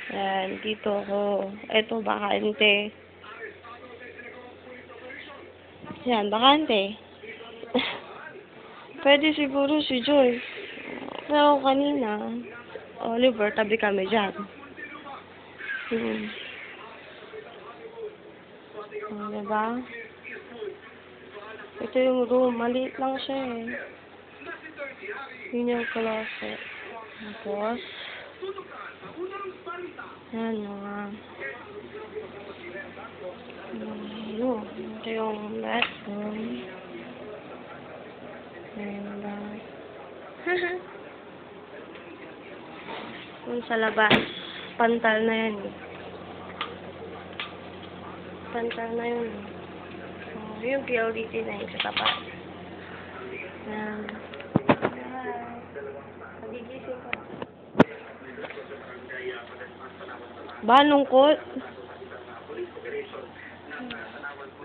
Yan, dito ako. Ito, bakante. Yan, bakante. Pwede siguro si Joy. Pero kanina, Oliver, tabi kami dyan. Diba? Ito yung room. Maliit lang siya eh. Yun yung closet. Tapos, yan mga, ito yung bathroom. And, yung sa labas, pantal na yan eh. Pantal na yun eh. Yung PLDT na yung sa tapat. Yan. Nagigising ko. Ba, lungkot?